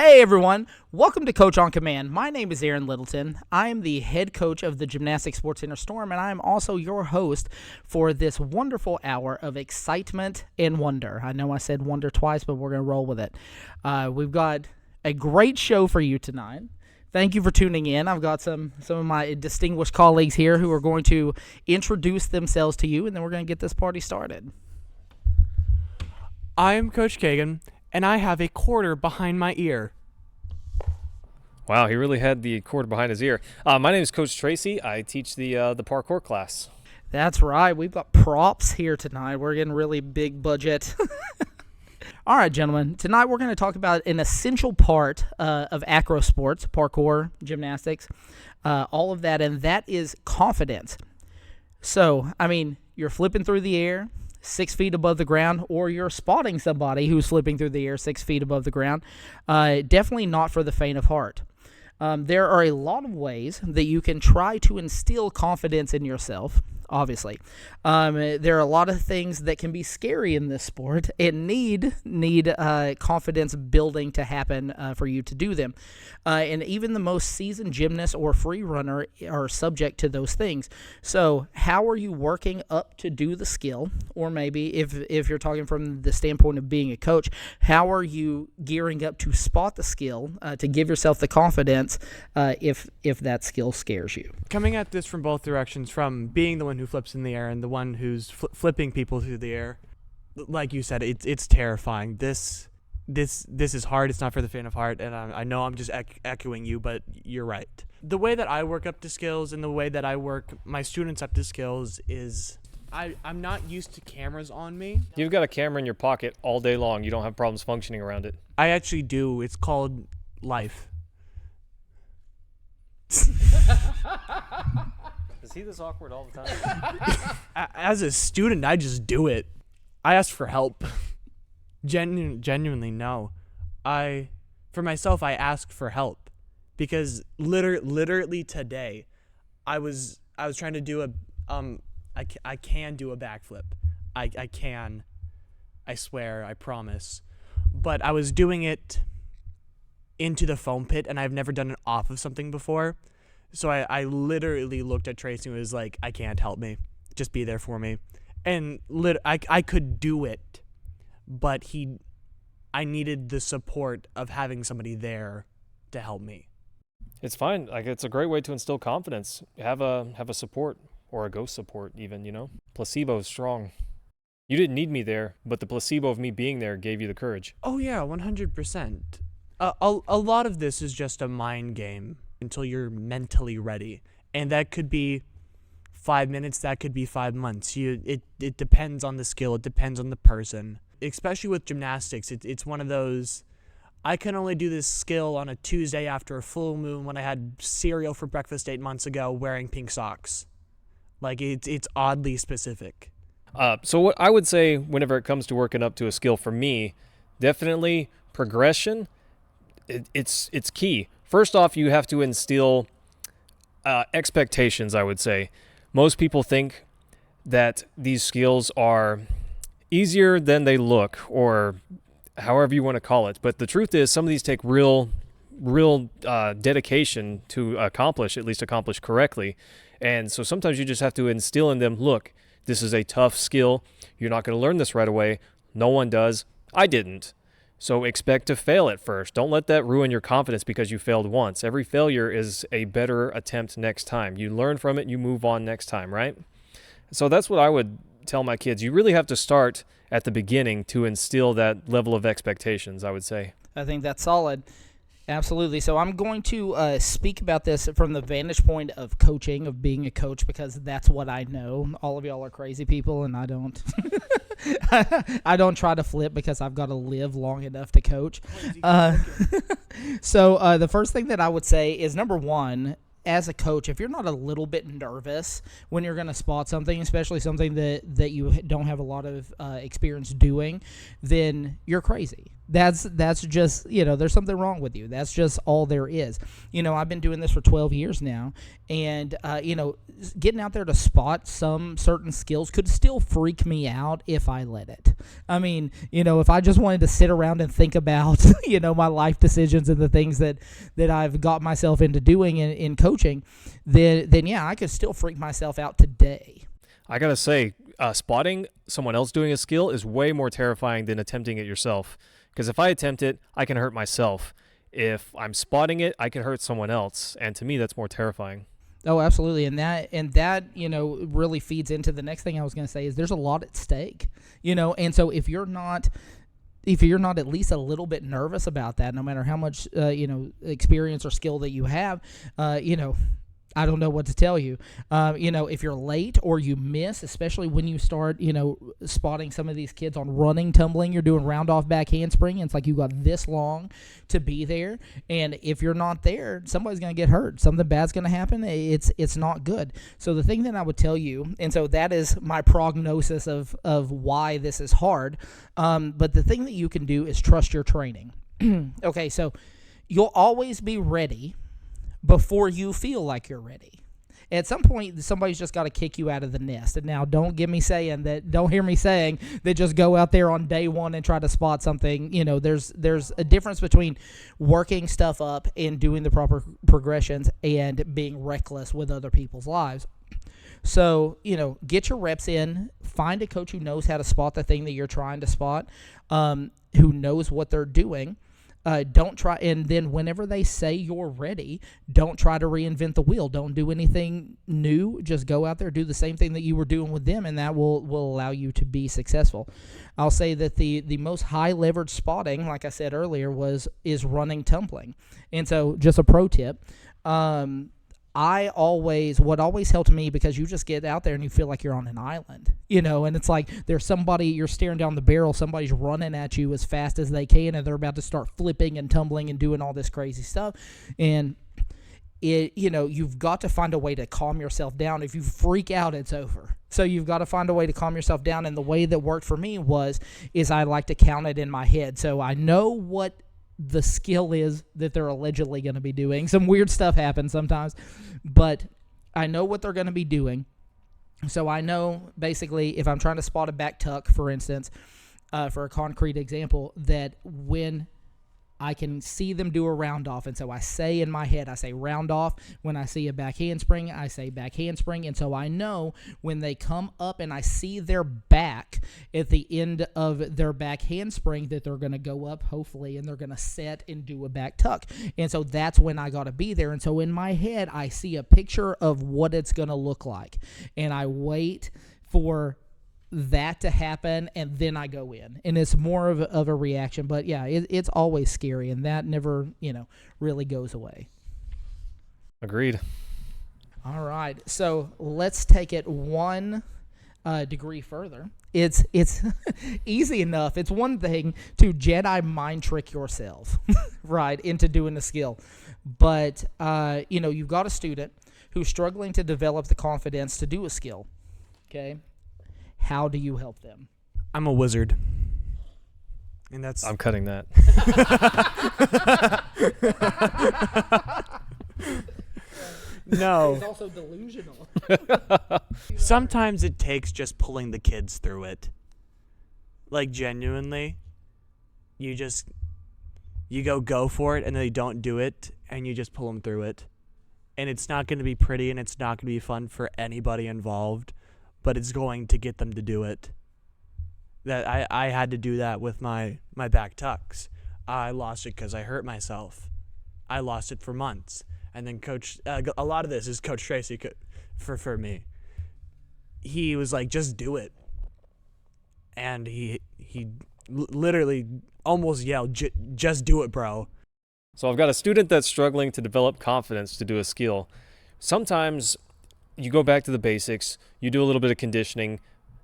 Hey everyone, welcome to Coach on Command. My name is Arron Littleton. I am the head coach of the Gymnastics Sport Center Storm, and I am also your host for this wonderful hour of excitement and wonder. I know I said wonder twice, but we're going to roll with it. We've got a great show for you tonight. Thank you for tuning in. I've got some of my distinguished colleagues here who are going to introduce themselves to you, and then we're going to get this party started. I am Coach Kaegan, and I have a quarter behind my ear. Wow, he really had the cord behind his ear. My name is Coach Tracy. I teach the parkour class. That's right. We've got props here tonight. We're getting really big budget. All right, gentlemen. Tonight we're going to talk about an essential part of acro sports, parkour, gymnastics, all of that, and that is confidence. So, you're flipping through the air 6 feet above the ground, or you're spotting somebody who's flipping through the air 6 feet above the ground. Definitely not for the faint of heart. There are a lot of ways that you can try to instill confidence in yourself, obviously. There are a lot of things that can be scary in this sport and need confidence building to happen for you to do them. And even the most seasoned gymnast or free runner are subject to those things. So how are you working up to do the skill? Or maybe if you're talking from the standpoint of being a coach, how are you gearing up to spot the skill, to give yourself the confidence if that skill scares you? Coming at this from both directions, from being the one who flips in the air and the one who's flipping people through the air, like you said, it's terrifying. This is hard. It's not for the faint of heart, and I know I'm just echoing you, but you're right. The way that I work up to skills and the way that I work my students up to skills is I'm not used to cameras on me. You've got a camera in your pocket all day long. You don't have problems functioning around it. I actually do. It's called life. Is he this awkward all the time? As a student, I just do it. I ask for help. Genuinely, no. For myself, I asked for help because literally today, I was trying to do I can do a backflip. I can. I swear. I promise. But I was doing it into the foam pit, and I've never done it off of something before. So I literally looked at Tracy and was like, I can't, help me. Just be there for me. And I could do it, but I needed the support of having somebody there to help me. It's fine. It's a great way to instill confidence. Have a support, or a ghost support even, Placebo is strong. You didn't need me there, but the placebo of me being there gave you the courage. Oh yeah, 100%. A lot of this is just a mind game until you're mentally ready. And that could be 5 minutes, that could be 5 months. It depends on the skill, it depends on the person. Especially with gymnastics, it's one of those, I can only do this skill on a Tuesday after a full moon when I had cereal for breakfast 8 months ago wearing pink socks. It's oddly specific. So what I would say whenever it comes to working up to a skill for me, definitely progression, it's key. First off, you have to instill expectations, I would say. Most people think that these skills are easier than they look, or however you want to call it. But the truth is, some of these take real dedication to accomplish correctly. And so sometimes you just have to instill in them, look, this is a tough skill. You're not going to learn this right away. No one does. I didn't. So expect to fail at first. Don't let that ruin your confidence because you failed once. Every failure is a better attempt next time. You learn from it, you move on next time, right? So that's what I would tell my kids. You really have to start at the beginning to instill that level of expectations, I would say. I think that's solid. Absolutely. So I'm going to speak about this from the vantage point of coaching, of being a coach, because that's what I know. All of y'all are crazy people, and I don't. I don't try to flip because I've got to live long enough to coach. So the first thing that I would say is, number one, as a coach, if you're not a little bit nervous when you're going to spot something, especially something that you don't have a lot of experience doing, then you're crazy. That's just, there's something wrong with you. That's just all there is. I've been doing this for 12 years now, and, getting out there to spot some certain skills could still freak me out if I let it. I mean, if I just wanted to sit around and think about, my life decisions and the things that I've got myself into doing in coaching, then yeah, I could still freak myself out today. I got to say, spotting someone else doing a skill is way more terrifying than attempting it yourself. Because if I attempt it, I can hurt myself. If I'm spotting it, I can hurt someone else. And to me, that's more terrifying. Oh, absolutely. And that really feeds into the next thing I was going to say is there's a lot at stake, and so if you're not at least a little bit nervous about that, no matter how much, experience or skill that you have, I don't know what to tell you. If you're late or you miss, especially when you start, spotting some of these kids on running, tumbling, you're doing round off back handspring, and it's like you got this long to be there. And if you're not there, somebody's going to get hurt. Something bad's going to happen. It's not good. So the thing that I would tell you, and so that is my prognosis of why this is hard. But the thing that you can do is trust your training. Okay, so you'll always be ready before you feel like you're ready. At some point, somebody's just got to kick you out of the nest. And now, don't hear me saying that just go out there on day one and try to spot something. There's a difference between working stuff up and doing the proper progressions and being reckless with other people's lives. So, get your reps in, find a coach who knows how to spot the thing that you're trying to spot, who knows what they're doing. Don't try, and then whenever they say you're ready, don't try to reinvent the wheel. Don't do anything new. Just go out there, do the same thing that you were doing with them, and that will allow you to be successful. I'll say that the most high leverage spotting, like I said earlier, is running tumbling. And so, just a pro tip. What always helped me, because you just get out there and you feel like you're on an island, and it's like there's somebody, you're staring down the barrel, somebody's running at you as fast as they can, and they're about to start flipping and tumbling and doing all this crazy stuff. And you've got to find a way to calm yourself down. If you freak out, it's over. So you've got to find a way to calm yourself down. And the way that worked for me is I like to count it in my head. So I know what the skill is that they're allegedly going to be doing. Some weird stuff happens sometimes, but I know what they're going to be doing. So I know, basically, if I'm trying to spot a back tuck, for instance, for a concrete example, that when I can see them do a round off, and so I say in my head, I say round off. When I see a back handspring, I say back handspring, and so I know when they come up and I see their back at the end of their back handspring that they're going to go up, hopefully, and they're going to set and do a back tuck. And so that's when I got to be there. And so in my head, I see a picture of what it's going to look like, and I wait for that to happen, and then I go in, and it's more of a reaction. But yeah, it's always scary, and that never really goes away. Agreed. All right, so let's take it one degree further. It's easy enough. It's one thing to Jedi mind trick yourself right into doing the skill, but you've got a student who's struggling to develop the confidence to do a skill. Okay, how do you help them? I'm a wizard. And I'm cutting that. No. He's also delusional. Sometimes it takes just pulling the kids through it. Like, genuinely, you go for it, and they don't do it, and you just pull them through it. And it's not going to be pretty, and it's not going to be fun for anybody involved, but it's going to get them to do it. That I had to do that with my back tucks. I lost it because I hurt myself. I lost it for months. And then a lot of this is Coach Tracy for me. He was like, just do it. And he literally almost yelled, just do it, bro. So I've got a student that's struggling to develop confidence to do a skill. Sometimes you go back to the basics, you do a little bit of conditioning,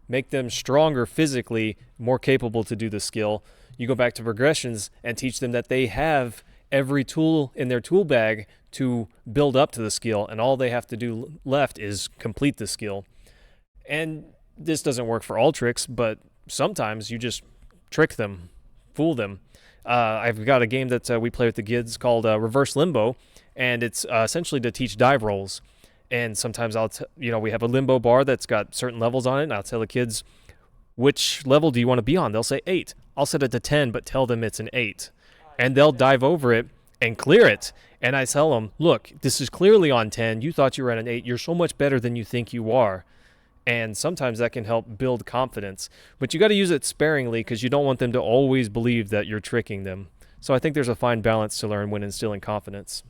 make them stronger physically, more capable to do the skill. You go back to progressions and teach them that they have every tool in their tool bag to build up to the skill, and all they have to do left is complete the skill. And this doesn't work for all tricks, but sometimes you just trick them, fool them. I've got a game that we play with the kids called Reverse Limbo, and it's essentially to teach dive rolls. And sometimes we have a limbo bar that's got certain levels on it, and I'll tell the kids, which level do you want to be on? They'll say 8. I'll set it to 10, but tell them it's an 8. And they'll dive over it and clear it. And I tell them, look, this is clearly on 10. You thought you were at an 8. You're so much better than you think you are. And sometimes that can help build confidence. But you got to use it sparingly because you don't want them to always believe that you're tricking them. So I think there's a fine balance to learn when instilling confidence.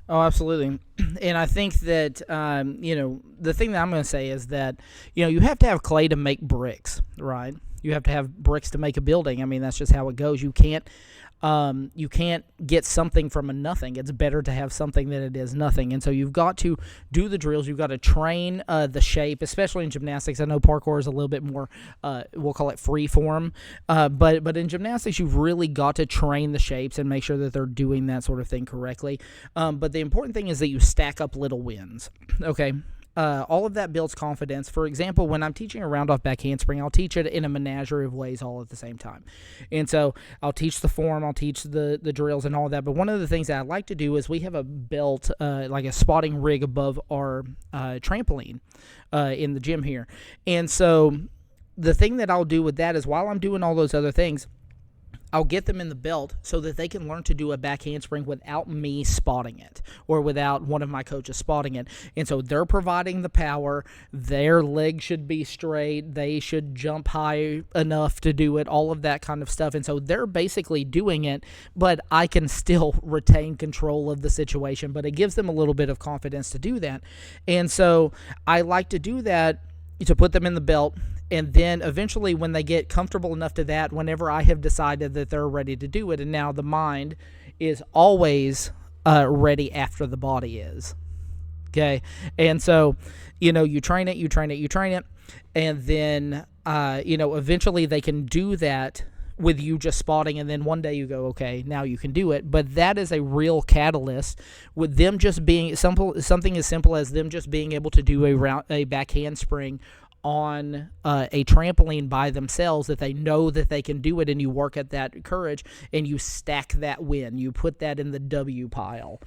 Oh, absolutely. And I think that, the thing that I'm going to say is that, you have to have clay to make bricks, right? You have to have bricks to make a building. I mean, that's just how it goes. You can't get something from a nothing. It's better to have something than it is nothing. And so you've got to do the drills. You've got to train the shape, especially in gymnastics. I know parkour is a little bit more, we'll call it free form. But in gymnastics, you've really got to train the shapes and make sure that they're doing that sort of thing correctly. But the important thing is that you stack up little wins. Okay. All of that builds confidence. For example, when I'm teaching a round-off back handspring, I'll teach it in a menagerie of ways all at the same time. And so I'll teach the form, I'll teach the drills and all of that. But one of the things that I like to do is we have a belt, like a spotting rig above our trampoline in the gym here. And so the thing that I'll do with that is while I'm doing all those other things, I'll get them in the belt so that they can learn to do a back handspring without me spotting it or without one of my coaches spotting it. And so they're providing the power. Their legs should be straight. They should jump high enough to do it, all of that kind of stuff. And so they're basically doing it, but I can still retain control of the situation. But it gives them a little bit of confidence to do that. And so I like to do that to put them in the belt. And then eventually when they get comfortable enough to that, whenever I have decided that they're ready to do it, and now the mind is always ready after the body is. Okay? And so, you train it, and then, eventually they can do that with you just spotting, and then one day you go, okay, now you can do it. But that is a real catalyst with them just being something as simple as them just being able to do a back handspring on a trampoline by themselves, that they know that they can do it, and you work at that courage and you stack that win. You put that in the W pile.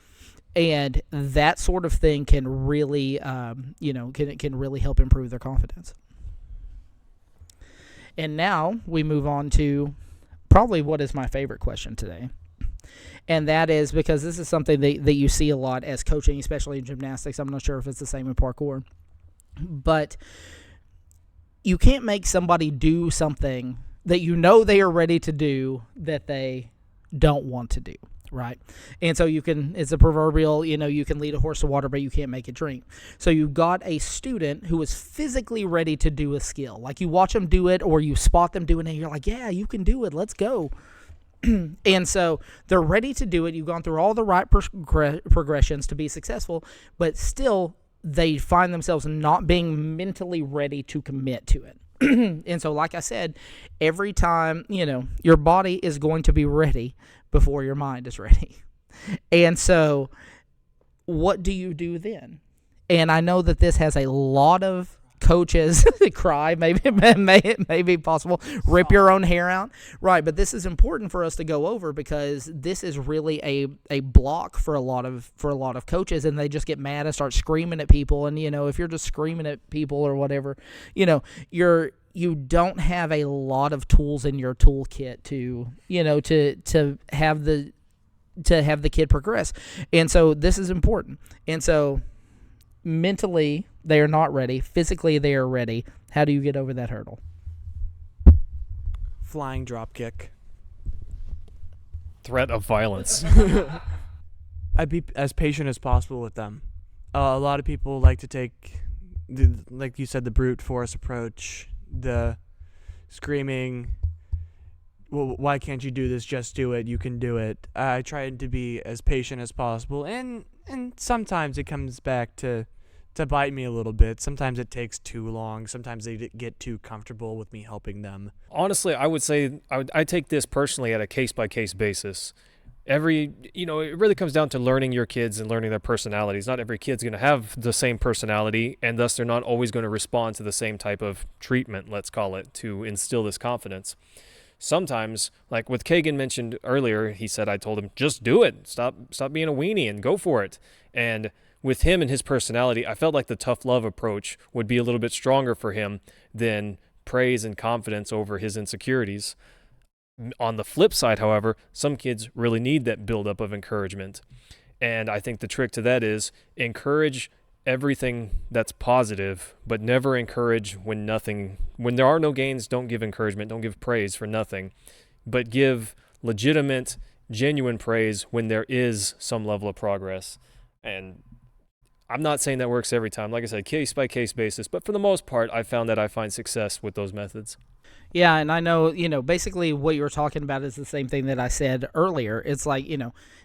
And that sort of thing can really, can really help improve their confidence. And now we move on to probably what is my favorite question today. And that is because this is something that you see a lot as coaching, especially in gymnastics. I'm not sure if it's the same in parkour. But you can't make somebody do something that they are ready to do that they don't want to do, right? And so it's a proverbial, you can lead a horse to water, but you can't make it drink. So you've got a student who is physically ready to do a skill. Like you watch them do it or you spot them doing it, and you're like, yeah, you can do it. Let's go. And so they're ready to do it. You've gone through all the right progressions to be successful, but still they find themselves not being mentally ready to commit to it. And so, like I said, every time, your body is going to be ready before your mind is ready. And so what do you do then? And I know that this has a lot of coaches cry, maybe it may be possible, rip your own hair out, right? But this is important for us to go over because this is really a block for a lot of coaches, and they just get mad and start screaming at people. And if you're just screaming at people or whatever, you don't have a lot of tools in your toolkit to have the kid progress. And so this is important. And so mentally, they are not ready. Physically, they are ready. How do you get over that hurdle? Flying drop kick. Threat of violence. I'd be as patient as possible with them. A lot of people like to take, like you said, the brute force approach, the screaming, well, why can't you do this? Just do it. You can do it. I try to be as patient as possible, and sometimes it comes back to bite me a little bit. Sometimes it takes too long. Sometimes they get too comfortable with me helping them. Honestly, I would say I take this personally at a case-by-case basis. It really comes down to learning your kids and learning their personalities. Not every kid's going to have the same personality, and thus they're not always going to respond to the same type of treatment, let's call it, to instill this confidence. sometimes, like with Kaegan mentioned earlier, he said, I told him, just do it. Stop being a weenie and go for it. And with him and his personality, I felt like the tough love approach would be a little bit stronger for him than praise and confidence over his insecurities. On the flip side, however, some kids really need that buildup of encouragement. And I think the trick to that is encourage everything that's positive, but never encourage when there are no gains. Don't give encouragement, don't give praise for nothing, but give legitimate, genuine praise when there is some level of progress. And I'm not saying that works every time. Like I said, case by case basis, but for the most part, I found that I find success with those methods. Yeah, and I know, basically what you were talking about is the same thing that I said earlier. It's like,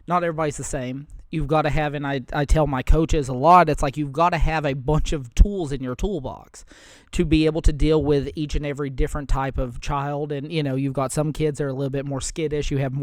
not everybody's the same. You've got to have, and I tell my coaches a lot, it's like you've got to have a bunch of tools in your toolbox to be able to deal with each and every different type of child. And, you've got some kids that are a little bit more skittish. You have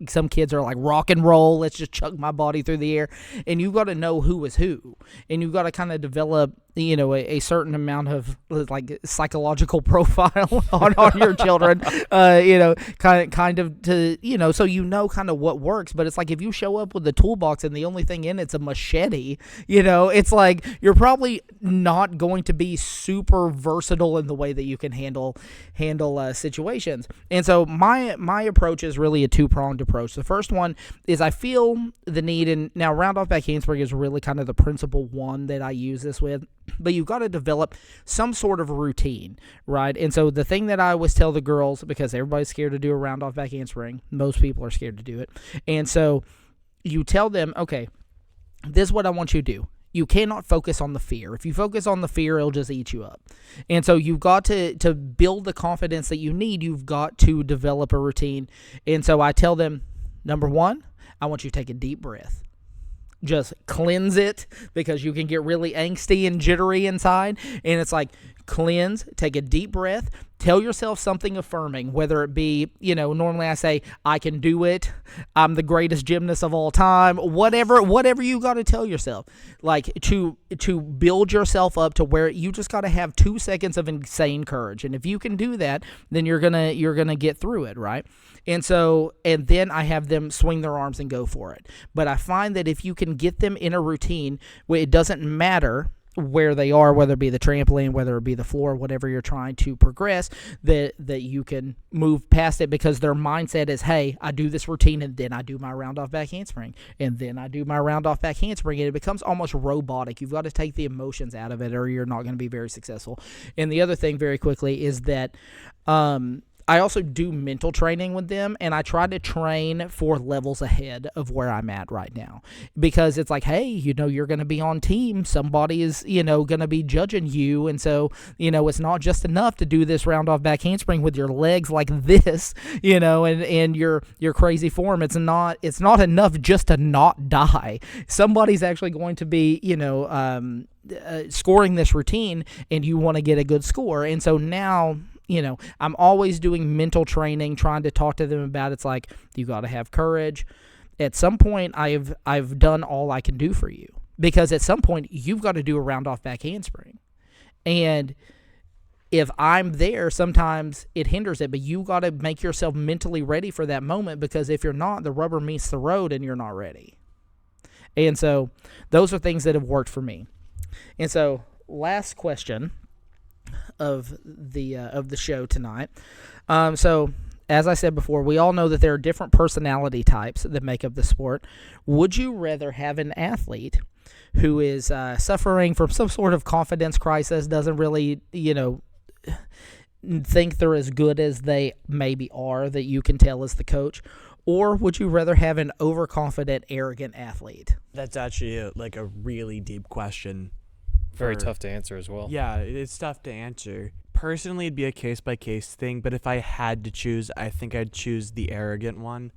some kids are like rock and roll. Let's just chuck my body through the air. And you've got to know who is who. And you've got to kind of develop, a certain amount of like psychological profile on your children, kind of to, so kind of what works. But it's like if you show up with the toolbox and the only thing in it's a machete, it's like you're probably not going to be super versatile in the way that you can handle situations. And so my approach is really a two-pronged approach. The first one is I feel the need, and now round off back handspring is really kind of the principal one that I use this with, but you've got to develop some sort of routine, right? And so the thing that I always tell the girls, because everybody's scared to do a round off back handspring, most people are scared to do it, and so you tell them, okay, this is what I want you to do. You cannot focus on the fear. If you focus on the fear, it'll just eat you up. And so you've got to build the confidence that you need. You've got to develop a routine. And so I tell them, number one, I want you to take a deep breath. Just cleanse it, because you can get really angsty and jittery inside. And it's like, cleanse, take a deep breath, tell yourself something affirming, whether it be, normally I say, I can do it, I'm the greatest gymnast of all time, whatever you got to tell yourself, like to build yourself up to where you just got to have 2 seconds of insane courage. And if you can do that, then you're gonna get through it, right? And then I have them swing their arms and go for it. But I find that if you can get them in a routine where it doesn't matter where they are, whether it be the trampoline, whether it be the floor, whatever you're trying to progress, that you can move past it, because their mindset is, hey, I do this routine and then I do my round off back handspring and then I do my round off back handspring, and it becomes almost robotic. You've got to take the emotions out of it or you're not going to be very successful. And the other thing very quickly is that I also do mental training with them, and I try to train 4 levels ahead of where I'm at right now, because it's like, hey, you're going to be on team. Somebody is, going to be judging you. And so, it's not just enough to do this round off back handspring with your legs like this, and your crazy form. It's not enough just to not die. Somebody's actually going to be, scoring this routine, and you want to get a good score. And so now, I'm always doing mental training, trying to talk to them about it's like, you got to have courage. At some point, I've done all I can do for you, because at some point you've got to do a round off back handspring. And if I'm there, sometimes it hinders it, but you got to make yourself mentally ready for that moment, because if you're not, the rubber meets the road and you're not ready. And so those are things that have worked for me. And so last question of the show tonight. So as I said before, we all know that there are different personality types that make up the sport. Would you rather have an athlete who is suffering from some sort of confidence crisis, doesn't really, think they're as good as they maybe are, that you can tell as the coach? Or would you rather have an overconfident, arrogant athlete? That's actually a really deep question. Very tough to answer as well. Yeah, it's tough to answer. Personally, it'd be a case-by-case thing, but if I had to choose, I think I'd choose the arrogant one,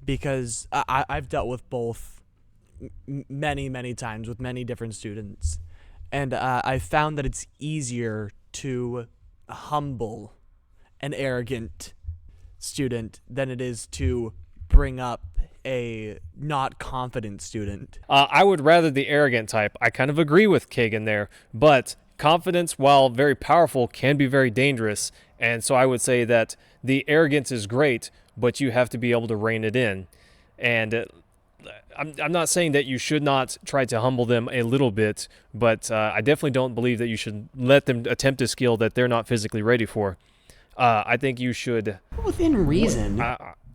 because I've dealt with both many, many times with many different students, and I found that it's easier to humble an arrogant student than it is to bring up a not confident student. I would rather the arrogant type. I kind of agree with Kaegan there, but confidence, while very powerful, can be very dangerous. And so I would say that the arrogance is great, but you have to be able to rein it in. And I'm not saying that you should not try to humble them a little bit, but I definitely don't believe that you should let them attempt a skill that they're not physically ready for. I think you should... Within reason.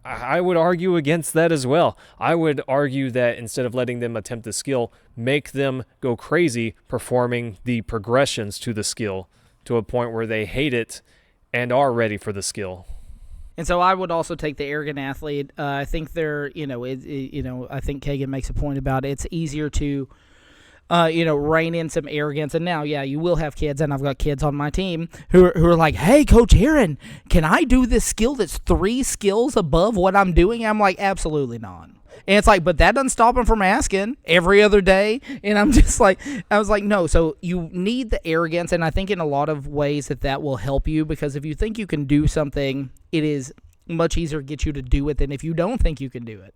I would argue against that as well. I would argue that instead of letting them attempt the skill, make them go crazy performing the progressions to the skill to a point where they hate it and are ready for the skill. And so I would also take the arrogant athlete. I think they're, I think Kaegan makes a point about it. It's easier to, rein in some arrogance. And now, you will have kids, and I've got kids on my team who are like, hey, Coach Arron, can I do this skill that's 3 skills above what I'm doing? I'm like, absolutely not. And it's like, but that doesn't stop them from asking every other day. And I'm just like, I was like, no. So you need the arrogance. And I think in a lot of ways that will help you, because if you think you can do something, it is much easier to get you to do it than if you don't think you can do it.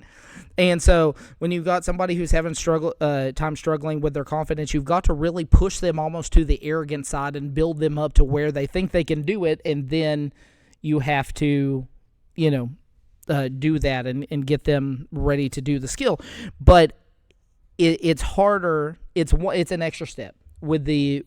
And so when you've got somebody who's having time struggling with their confidence, you've got to really push them almost to the arrogant side and build them up to where they think they can do it. And then you have to, do that and get them ready to do the skill. But it's harder. It's an extra step with the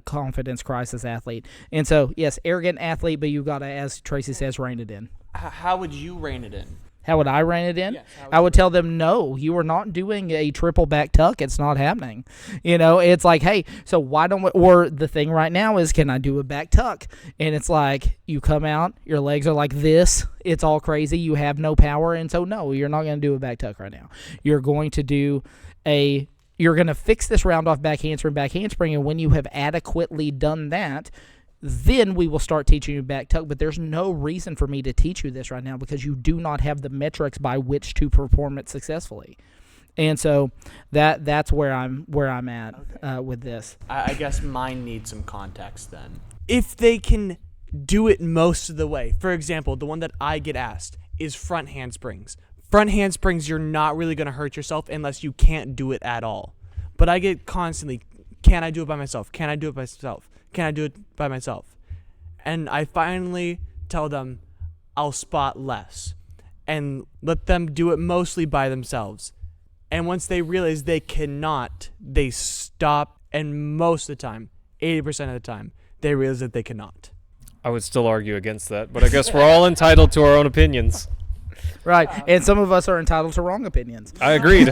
confidence crisis athlete. And so, yes, arrogant athlete, but you've got to, as Tracy says, rein it in. How would you rein it in? How would I rein it in? Yes, I would tell them, no, you are not doing a triple back tuck. It's not happening. It's like, hey, so why don't we, or the thing right now is, can I do a back tuck? And it's like, you come out, your legs are like this. It's all crazy. You have no power. And so, no, you're not going to do a back tuck right now. You're going to do you're going to fix this round off back handspring. And when you have adequately done that, then we will start teaching you back tuck. But there's no reason for me to teach you this right now because you do not have the metrics by which to perform it successfully. And so that's where I'm at with this. I guess mine needs some context then. If they can do it most of the way, for example, the one that I get asked is front handsprings. Front handsprings, you're not really going to hurt yourself unless you can't do it at all. But I get constantly, can I do it by myself? Can I do it by myself? Can I do it by myself? And I finally tell them I'll spot less and let them do it mostly by themselves. And once they realize they cannot, they stop. And most of the time, 80% of the time, they realize that they cannot. I would still argue against that, but I guess we're all entitled to our own opinions. Right, and some of us are entitled to wrong opinions. I agreed.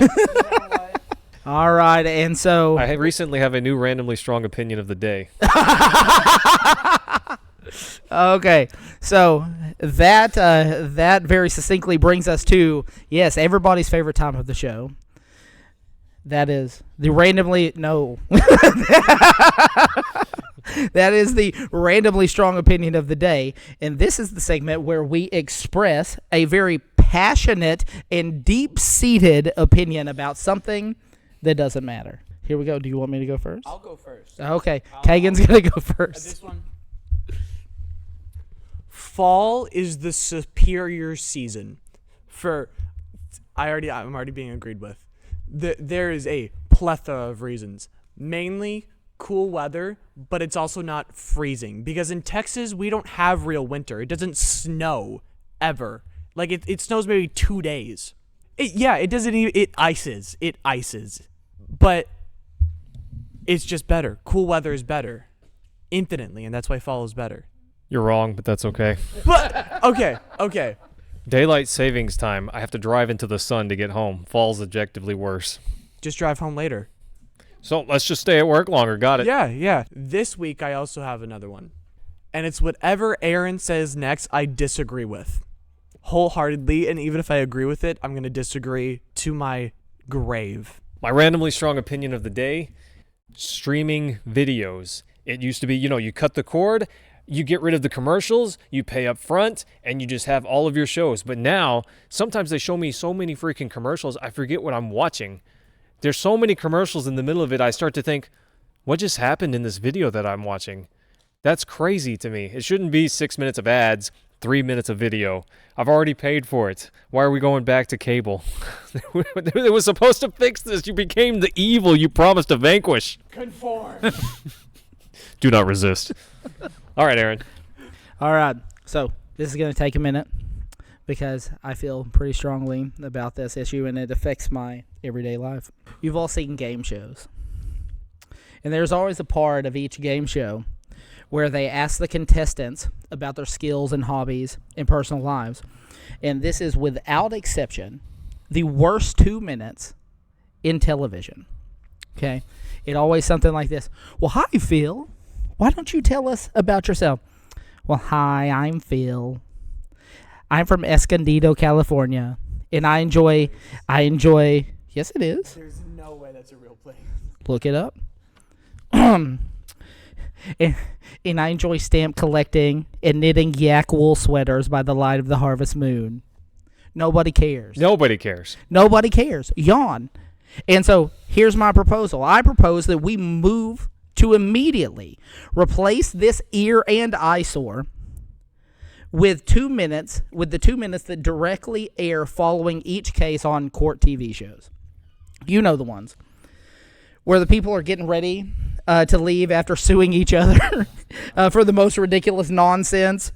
All right, and so... I recently have a new randomly strong opinion of the day. Okay, so that very succinctly brings us to, yes, everybody's favorite time of the show. That is the randomly... No. That is the randomly strong opinion of the day, and this is the segment where we express a very passionate and deep-seated opinion about something that doesn't matter. Here we go. Do you want me to go first? I'll go first. Okay. Kaegan's going to go first. This one. Fall is the superior season for... I'm already being agreed with. There is a plethora of reasons. Mainly cool weather, but it's also not freezing. Because in Texas, we don't have real winter. It doesn't snow ever. Like, it snows maybe 2 days. It doesn't even... It ices. But it's just better. Cool weather is better. Infinitely, and that's why fall is better. You're wrong, but that's okay. But, okay. Daylight savings time. I have to drive into the sun to get home. Fall's objectively worse. Just drive home later. So let's just stay at work longer. Got it. Yeah. This week, I also have another one. And it's whatever Arron says next, I disagree with. Wholeheartedly, and even if I agree with it, I'm going to disagree to my grave. My randomly strong opinion of the day, streaming videos. It used to be, you cut the cord, you get rid of the commercials, you pay up front, and you just have all of your shows. But now, sometimes they show me so many freaking commercials, I forget what I'm watching. There's so many commercials in the middle of it, I start to think, what just happened in this video that I'm watching? That's crazy to me. It shouldn't be 6 minutes of ads, 3 minutes of video. I've already paid for it. Why are we going back to cable? It was supposed to fix this. You became the evil you promised to vanquish. Conform. Do not resist. All right, Aaron. All right. So this is going to take a minute because I feel pretty strongly about this issue and it affects my everyday life. You've all seen game shows. And there's always a part of each game show where they ask the contestants about their skills and hobbies and personal lives. And this is, without exception, the worst 2 minutes in television. Okay? It always something like this. Well, hi, Phil. Why don't you tell us about yourself? Well, hi, I'm Phil. I'm from Escondido, California. And I enjoy, yes, it is. There's no way that's a real place. Look it up. And I enjoy stamp collecting and knitting yak wool sweaters by the light of the harvest moon. Nobody cares. Nobody cares. Nobody cares. Yawn. And so here's my proposal. I propose that we move to immediately replace this ear and eyesore with 2 minutes, with the 2 minutes that directly air following each case on court TV shows. You know the ones where the people are getting ready to leave after suing each other for the most ridiculous nonsense,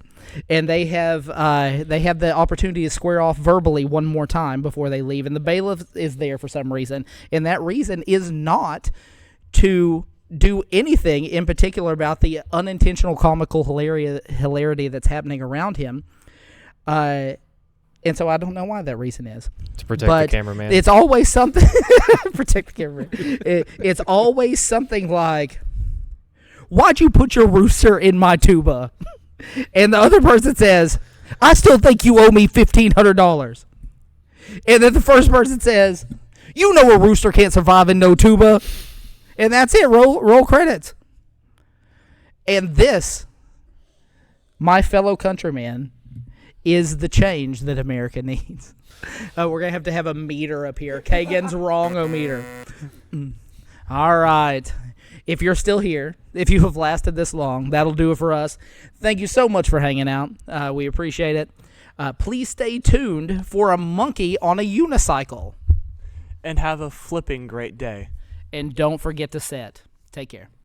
and they have the opportunity to square off verbally one more time before they leave, and the bailiff is there for some reason, and that reason is not to do anything in particular about the unintentional comical hilarity that's happening around him. And so I don't know why that reason is. To protect the cameraman. It's always something. Protect the cameraman. It's always something like, why'd you put your rooster in my tuba? And the other person says, I still think you owe me $1,500. And then the first person says, you know a rooster can't survive in no tuba. And that's it. Roll credits. And this, my fellow countryman, is the change that America needs. We're going to have a meter up here. Kaegan's wrong-o-meter. All right. If you're still here, if you have lasted this long, that'll do it for us. Thank you so much for hanging out. We appreciate it. Please stay tuned for a monkey on a unicycle. And have a flipping great day. And don't forget to set. Take care.